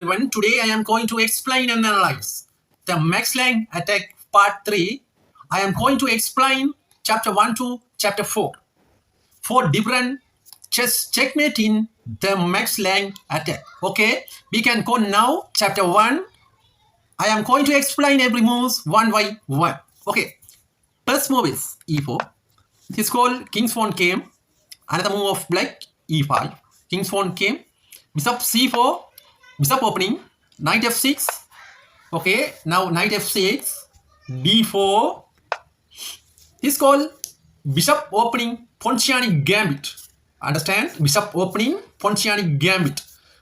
everyone. Today I am going to explain and analyze the Max Lang attack part 3. I am going to explain chapter 1 to chapter 4. Four different chess checkmate in the Max Lang attack. Okay, we can go now chapter 1. I am going to explain every move one by one. Okay, first move is e4. This is called King's Pawn came. Another move of black e5. King's Pawn came. Bishop c4. Bishop opening. Knight f6. Okay, now knight f6. d4. This is called bishop opening Ponciani gambit. Understand? Bishop opening Ponciani gambit.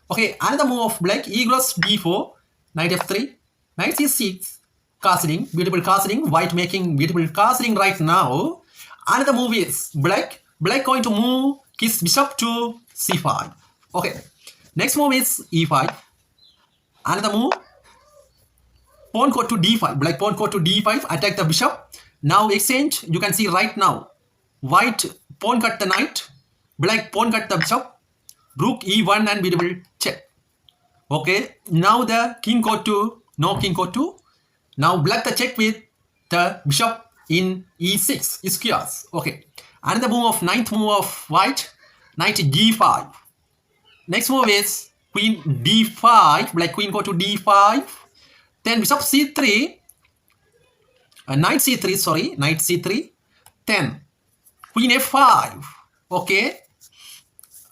Okay, another move of black e cross d4. Knight f3. Knight c6. Castling. Beautiful castling. White making beautiful castling right now. Another move is black. Black going to move his bishop to c5. Okay. Next move is e5. Another move. Pawn go to d5. Black pawn go to d5. Attack the bishop. Now exchange. You can see right now. White pawn cut the knight. Black pawn cut the bishop. Rook e1 and beautiful check. Okay. Now the king go to no king go to. Now black the check with the bishop in e6 is chaos. Okay. Another move of ninth move of white. Knight g5. Next move is queen d5. Black queen go to d5. Then bishop c3. Knight c3. Sorry. Knight c3. Then queen f5. Okay.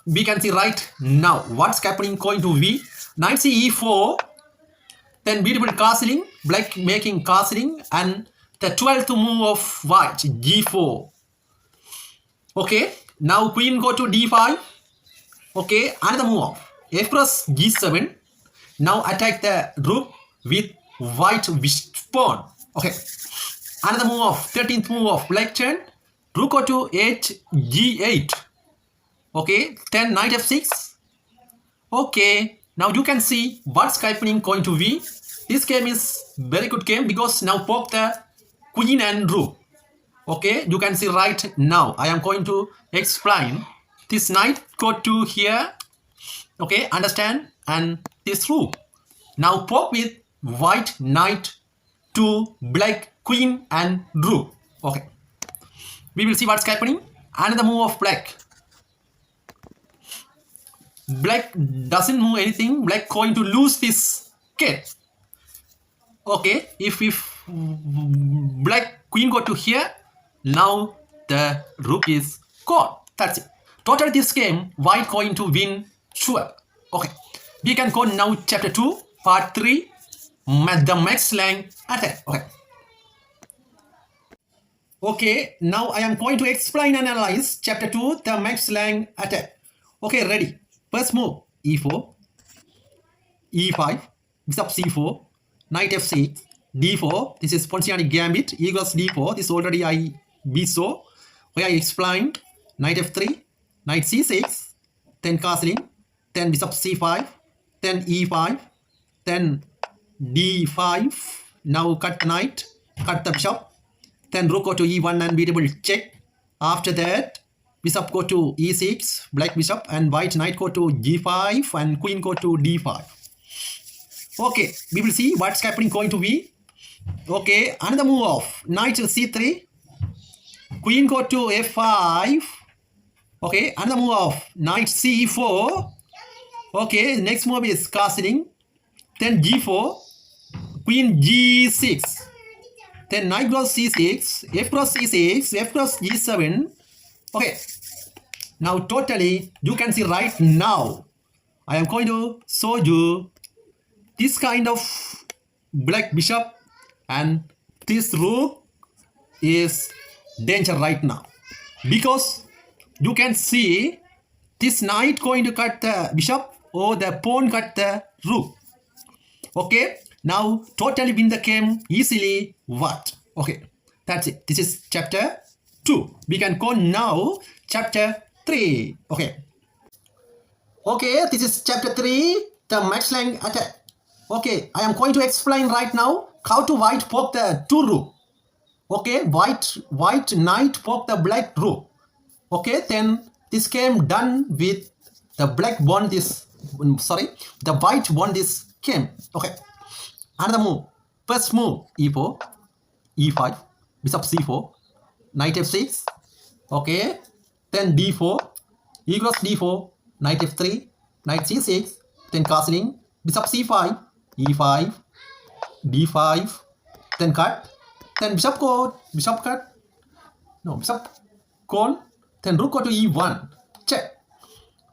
We can see right now what's happening going to be. Knight e4. Then beautiful castling. Black making castling. And the 12th move of white g4. Okay, now queen go to d5. Okay, another move of f cross g7. Now attack the rook with white pawn. Okay, another move of 13th move of black turn. Rook go to h g8. Okay, then knight f6. Okay, now you can see what's happening going to be. This game is very good game because now poke the queen and rook. Okay, you can see right now. I am going to explain. This knight go to here. Okay, understand? And this rook. Now poke with white knight to black queen and rook. Okay. We will see what's happening. Another move of black. Black doesn't move anything. Black going to lose this king. Okay, if black queen go to here, now the rook is gone. That's it. Total this game, white going to win sure. Okay, we can go now chapter 2, part 3, the Max Lang attack. Okay. Okay, now I am going to explain and analyze chapter 2, the Max Lang attack. Okay, ready. First move, e4, e5, bishop c4, knight f6, d4. This is Ponciani gambit, e cross d4. This already I be so. Where I explained knight f3, knight c6, then castling, then bishop c5, then e5, then d5. Now cut the knight, cut the bishop, then rook go to e1 and beautiful check. After that, bishop go to e6, black bishop, and white knight go to g5 and queen go to d5. Okay, we will see what's happening going to be. Okay, another move of knight c3, queen go to f5. Okay, another move of knight c4. Okay, next move is castling, then g4, queen g6, then knight cross c6, f cross c6, f cross g7. Okay, now totally you can see right now I am going to show you this kind of black bishop and this rook is danger right now because you can see this knight going to cut the bishop or the pawn cut the rook. Okay, now totally win the game easily. What? Okay, that's it. This is chapter 2. We can go now chapter 3. Okay. Okay, this is chapter 3, the Max Lang attack. Okay, I am going to explain right now how to white poke the two rook. Okay, white knight poke the black rook. Okay, then this game done with the black won this, the white won this came. Okay. Another move. First move, e4, e5, bishop c4, knight f6. Okay. Then d4, e cross d4, knight f3, knight c6. Then castling, bishop c5, e5, d5. Then cut. Then bishop cut. No, bishop call. Then rook go to e1, check.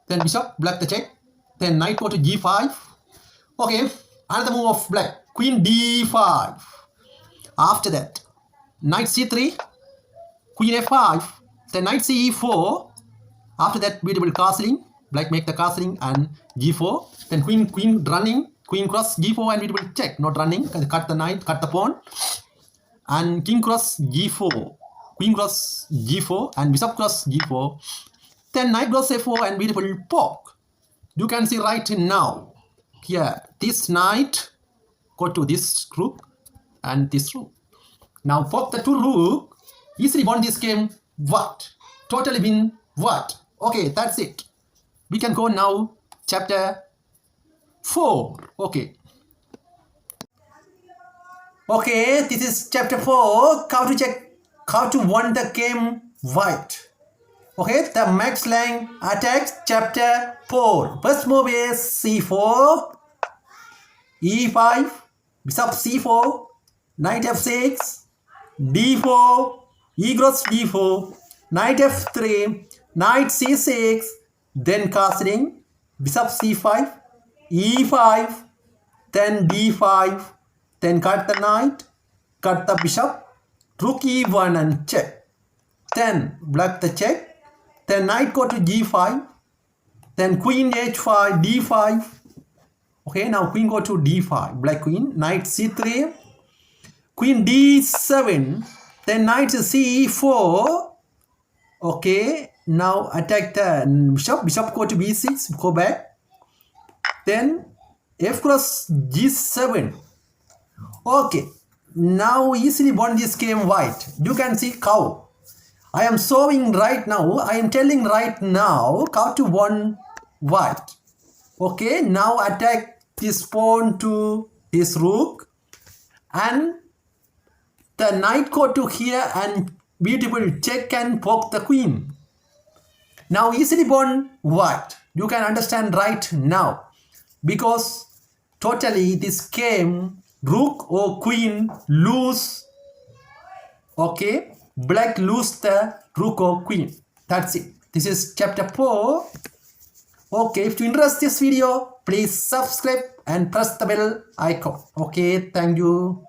Then bishop black the check. Then knight go to g5. Okay, another move of black, queen d5. After that, knight c3, queen f5, then knight c4. After that, beautiful castling. Black make the castling and g4. Then queen running, queen cross g4 and beautiful check. Not running, cut the knight, cut the pawn. And king cross g4, queen cross g4 and bishop cross g4. Then knight cross f4 and beautiful poke. You can see right now here, this knight go to this rook and this rook. Now poke the two rook, easily won this game. What? Totally win what? Okay, that's it. We can go now chapter 4. Okay. Okay, this is chapter 4. How to check how to win the game white. Okay, the Max Lang attacks chapter 4. First move is c4, e5, bishop c4, knight f6, d4, e cross d4, knight f3, knight c6, then castling, bishop c5, e5, then d5, then cut the knight, cut the bishop, rook e1 and check. Then black the check. Then knight go to g5. Then queen h5, d5. Okay, now queen go to d5. Black queen. Knight c3. Queen d7. Then knight c4. Okay, now attack the bishop. Bishop go to b6. Go back. Then f cross g7. Okay, now easily won this game white. You can see how. I am showing right now, I am telling right now how to win white. Okay, now attack this pawn to this rook and the knight go to here and beautiful check and poke the queen. Now easily won white. You can understand right now because totally this game rook or queen lose. Okay, black lose the rook or queen. That's it. This is chapter 4. Okay, if you interest this video, please subscribe and press the bell icon. Okay, thank you.